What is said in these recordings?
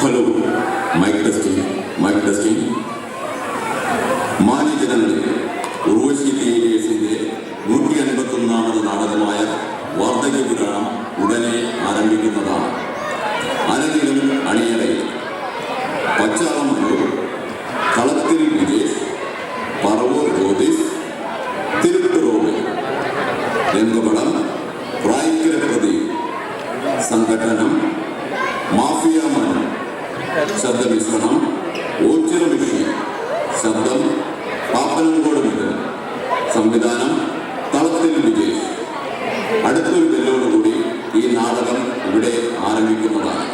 Hello, mike testing, mike testing. മാന്യജനങ്ങളെ, ഉർവശി തിയേറ്റേഴ്സിന്റെ 151ാമത് നാടകമായ വാർദ്ധക്യപുരാണം ഉടനെ ആരംഭിക്കുന്നതാണ്. അരങ്ങിലും അണിയറയിൽ പച്ചാളം മനോർ, കളത്തിൽ വിജേഷ്, പറവൂർ ജ്യോതിഷ്, തിരുത്ത് റോബിൻ, രംഗപടം പ്രായിക്കര പ്രദീപ്, സംഘടനം മാഫിയ മനു, ശബ്ദമിശ്രണം ഓച്ചിറ മിഷി, ശബ്ദം പാപ്പനംകോട് മിഥുൻ, സംവിധാനം കളത്തിൽ വിജേഷ്. അടുത്തൊരു ബെല്ലോടുകൂടി ഈ നാടകം ഇവിടെ ആരംഭിക്കുന്നതാണ്.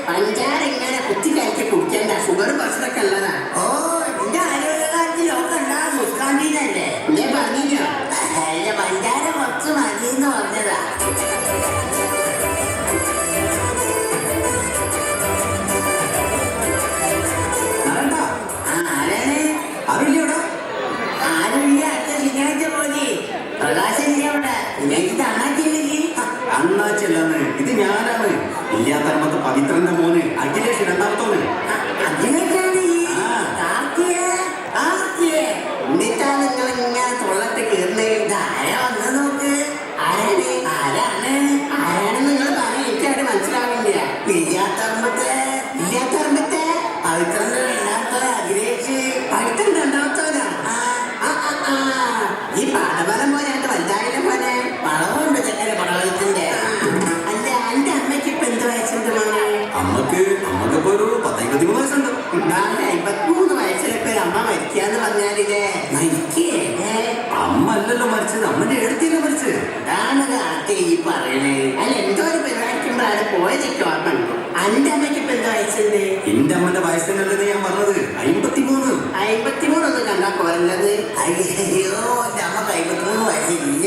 പഞ്ചാര ഇങ്ങനെ കുത്തി കഴിച്ച് കുടിക്കണ്ട, ഷുഗർ പ്രശ്നമൊക്കെ ഉള്ളതാ. ഓ, എന്റെ ആരോഗ്യകാലത്തിൽ ഒക്കെ ഉണ്ടാകും മുസ്കാന്റീനല്ലേ ഞാൻ പറഞ്ഞോ. അല്ല, പഞ്ചാര കുറച്ച് മതി എന്ന് പറഞ്ഞതാ. ആരുമില്ല, അടുത്ത ശനിയാഴ്ച പോലെ പ്രകാശില്ല അവിടെ. എനിക്ക് അണ്ണാച്ചില്ലെങ്കിൽ അണ്ണാച്ചല്ലാന്ന്, ഇത് ഞാനാണ്. ഇല്ലാത്ത പവിത്രന്റെ മോന് അഖിലേഷ്, രണ്ടാമത്തോന്. എന്നിട്ടാണ് നിങ്ങൾ ഇങ്ങനെ തൊള്ളത്ത് കീറുന്നത്. ആരാ വന്ന് നോക്ക്. ആരാണ് നിങ്ങൾ പറയും, എനിക്കവിടെ മനസ്സിലാവില്ല. ഇല്ലാത്തറമ്പത്തെ പവിത്രന്റെ രണ്ടാമത്തെ അഖിലേഷ്. പവിത്രൻ രണ്ടാമത്തോനാ? ഈ പാടവരം പോലെ വലുതായാലും പോലെ പടവുണ്ട് ചക്കര പടവലത്തിന്റെ. അല്ല, എന്റെ അമ്മയ്ക്ക് ഇപ്പൊ എന്ത് വയസ്സുണ്ട് മോനെ? അമ്മക്കിപ്പോ ഒരു 53 വയസ്സുണ്ട്. 53 വയസ്സിലൊക്കെ ഒരു അമ്മ മരിക്കാന്ന് പറഞ്ഞാലില്ലേ, മരിക്കേ? അമ്മ അല്ലല്ലോ മരിച്ചത്, അമ്മന്റെ എടുത്തില്ല മരിച്ചത്. അതാണ് കാർത്തി ഈ പറയണേ. അല്ല, എന്തോ ഒരു പരിപാടിക്കുമ്പോഴാണ് പോയതൊക്കെ ഓർമ്മയുണ്ട്. എന്റെ അമ്മയ്ക്ക് ഇപ്പൊ എന്ത് വയസ്സുണ്ട്? എന്റെ അമ്മന്റെ വയസ്സിനല്ലേ ഞാൻ പറഞ്ഞത്, 53. 53 ഒന്നും കണ്ടാ പോരല്ലത്. അയ്യോ, എന്റെ അമ്മക്ക് 53 വയസ്സില്ല.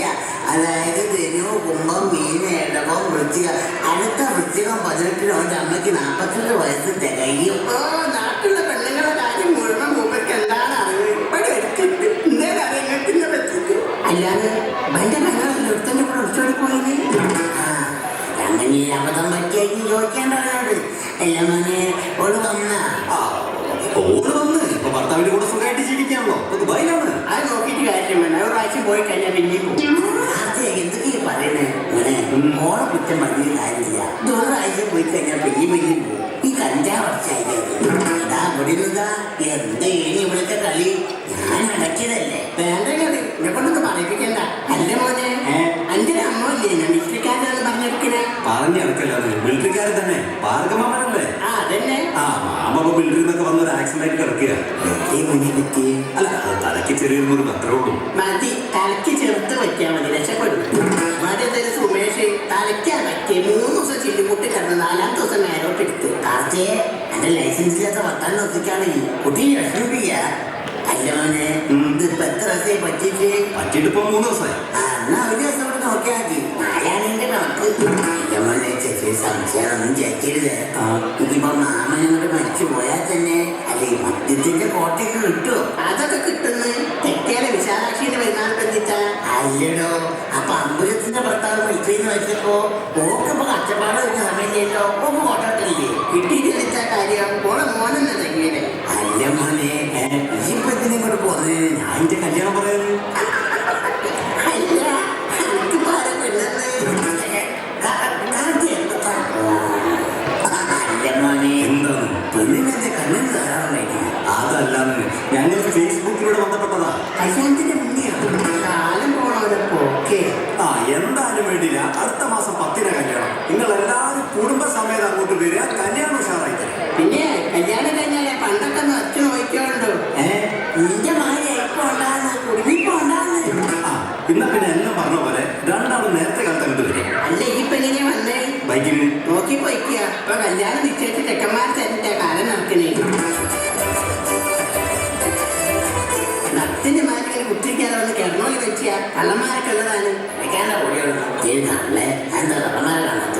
അതായത് ധനു, കുംഭം, മീന്, ഇടവം, വൃശ്ചിക. അടുത്ത വൃശ്ചികം 18 എന്റെ അമ്മയ്ക്ക് 42 വയസ്സ് തികയും. നാട്ടിലുള്ള പെണ്ണുങ്ങളുടെ കാര്യം മുഴുവൻ മൂപ്പർക്ക് എന്താണ് അറിവ്? ഇവിടെ എടുത്തിട്ട് എന്തേലും അറിയത്തിനെ പറ്റിട്ട്. അല്ലാതെ എന്റെ പെണ്ണുകളല്ലേ ഒരുത്തന്റെ കൂടെ ഒളിച്ചോടി പോയത്? അങ്ങനെ അബദ്ധം പറ്റിയാക്കി ചോദിക്കേണ്ടവരോട്. അല്ല മോനെ, ഓള് വന്ന് ഇപ്പൊ ഭർത്താവിന്റെ കൂടെ സുഖമായിട്ട് ജീവിക്കാണല്ലോ, ദുബായിലാണ്. അത് നോക്കിയിട്ട് കാര്യം വേണം. ഒരു പ്രാവശ്യം പോയി കഴിഞ്ഞാൽ പിന്നെയും എന്തൊക്കെയാ പറയണേ മോനെ? മോളെ കുറ്റം പറഞ്ഞ കാര്യമില്ല. ഒരാഴ്ച പോയി കഴിഞ്ഞാൽ പിന്നെയും പോകും. ഈ കഞ്ചാവർച്ചായി എന്താ ഇവിടുത്തെ കളി? ഞാൻ അടക്കിയതല്ലേ. വേണ്ട കളി എന്നെ കൊണ്ടൊന്ന് പറയിപ്പിക്കണ്ട. അല്ല മോനെ, എന്റെ അമ്മല്ലേ ഞാൻ മിലിറ്ററിക്കാരനാണ് പറഞ്ഞെടുക്കണേ. പറഞ്ഞിറക്കല്ലാതെ മിലിറ്ററിക്കാരൻ തന്നെ, ഭാർഗമാമനല്ലേ? അതന്നെ. മാമ മിലിറ്ററി എന്നൊക്കെ വന്നൊരു ആക്സിഡന്റ് കിടക്കുക. അല്ല, തലയ്ക്ക് ചെറിയൊരു അത്രേ ഉള്ളൂ. മതി, തലയ്ക്ക് ചെറുത്ത് പറ്റിയാൽ മതി, രക്ഷപ്പെടും. മറ്റേതൊരു സുമേഷ് തലയ്ക്കാ പറ്റിയ 3 ദിവസം ചില്ലുമുട്ടി കിടന്ന് 4ാമത്തെ ദിവസം നേരോട്ട് എടുത്ത്. കാർത്തിയെ, എന്റെ ലൈസൻസ് ഇല്ലാത്ത വർത്താൻ നോക്കിക്കാണ് കുട്ടി വിഷമിപ്പിക്ക. അല്ല മോനെ, ഇതിപ്പോ എത്ര ദിവസമായി പറ്റിയിട്ട്? ഇപ്പൊ 3 ദിവസമായി. എന്നാ ഒരു ദിവസം കൂടെ നോക്കിയാൽ മതി. 4ാണ് കണക്ക്. അല്ല മോനെ, ചേച്ചി സംശയമൊന്നും ചേച്ചിരുത്. ഇതിപ്പോ മാമനോട് മരിച്ചു പോയാൽ തന്നെ അല്ലെ മദ്യത്തിന്റെ കോട്ടയൊക്കെ കിട്ടുമോ? അതൊക്കെ കിട്ടുന്നു. തെക്കേലെ വിശാലാക്ഷിയുടെ വരുമാനം ബന്ധിച്ചാ. അല്ലടോ, അപ്പൊ അമ്പലത്തിന്റെ ഭർത്താവ് മരിച്ചെന്ന് വെച്ചപ്പോ ഓക്കിപ്പോ കഷ്ടപ്പാട് വരുന്ന സമയത്തല്ലോ ഓക്ക് കോട്ടട്ടില്ലേ? കിട്ടിയിട്ട് വെച്ച കാര്യം ഓളെ മോനെന്ന് തെങ്ങിയത്. അല്ല മോനെ, ഇപ്പൊ എന്തിനോട്ട് പോന്നത്? ഞാൻ എന്റെ കല്യാണം പറയുന്നത്. അല്ല, എനിക്ക് പാര പെണ്ണെന്ന് പെണ്ണിനെ കണ്ണിന് തരാറുണ്ടായിരിക്കും. അതല്ലാന്ന് ബൈക്കിന് നോക്കി പോയിക്കുക. ഇപ്പൊ കല്യാണം നിശ്ചയിച്ച് ചെക്കന്മാർ തരട്ടെ കാലം നടക്കണേ. നത്തിന്റെ മാറ്റിങ്ങനെ കുത്തിരിക്കാതെ വന്ന് കിടന്നോളി വെച്ചിയ കള്ളന്മാരൊക്കെ ഉള്ളതാണ്. എന്താ കള്ളന്മാരെ കാണാത്ത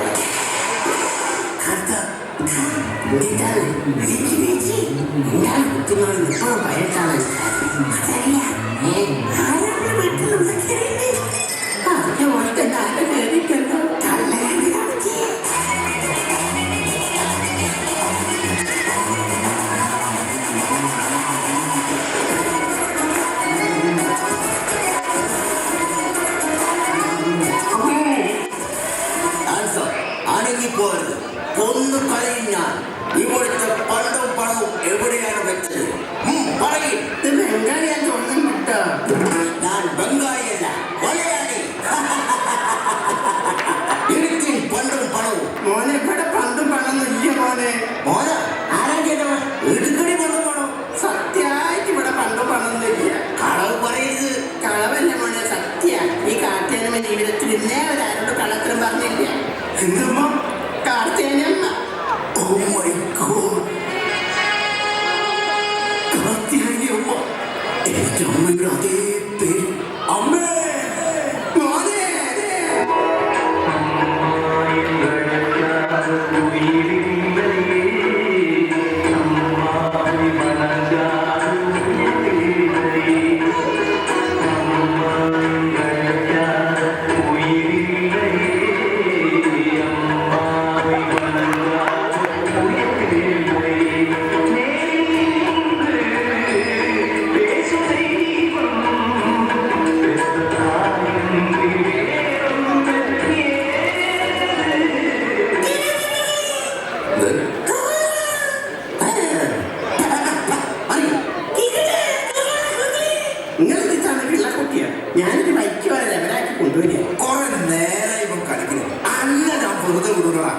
കുത്തുന്നോട് ഇപ്പോഴും പയറ്റാണ്. അതിന്റെ പോലെ തന്നെ ആരെ കേറിക്കല്ലോ കള്ളയാണ് കാണിച്ചേ. അടങ്ങിപ്പോരുത്, കൊന്നു കളയും ഞാൻ. ഇവിടുത്തെ പണ്ടും പണവും എവിടെയാണ് വെച്ചത്? പറയും. ഇത് ബംഗാളിയാൻ തോന്നുന്നു കേട്ടോ. ഞാൻ ബംഗാളിയല്ല, മലയാളി. എനിക്ക് പണ്ടും പണവും. മോനെ ഇവിടെ പണ്ടും പണൊന്നുമില്ല മോനെ. മോന ആരാ കേട്ടവൻ? എടുക്കടി പണ്ടും പണവും. സത്യമായിട്ട് ഇവിടെ പണ്ടും പണൊന്നുമില്ല. കളവ് പറയരുത്. കളവല്ല മോനെ, സത്യ. ഈ കാർത്തിയാനമ്മ ജീവിതത്തിൽ ഇന്നേ ഒരാരോട് കള്ളത്തരം പറഞ്ഞില്ല. എന്തമ്മ കാർത്തിയാനമ്മ Oh my God. കാർത്തികേയ അമ്മ. എന്റെ അമ്മയുടെ അതേ പേര്. അമ്മേ മോനെ നിങ്ങളിതാണ് പിള്ളക്കുട്ടിയാണ്. ഞാനൊരു ബൈക്ക് വരെ ലെവലാക്കി കൊണ്ടുവരിക. കുറെ നേരം ഇവൻ കളിക്കുന്നു. അല്ല ഞാൻ വെറുതെ വിടൂടാ.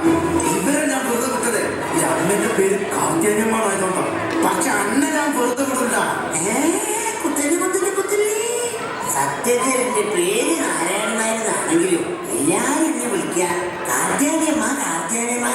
ഇവരെ ഞാൻ വെറുതെ വിട്ടത് ഈ അമ്മന്റെ പേര് കാർത്തിയാനിയമ്മയായതുകൊണ്ടാണ്. പക്ഷെ അന്ന ഞാൻ വെറുതെ വിടില്ല. സത്യത്തിൽ എന്റെ പേര് നാരായണനായിരുന്നാണെങ്കിലും എല്ലാരും എന്നെ വിളിക്കുക കാർത്തിയാനിയമ്മ കാർത്തിയാനിയമ്മ.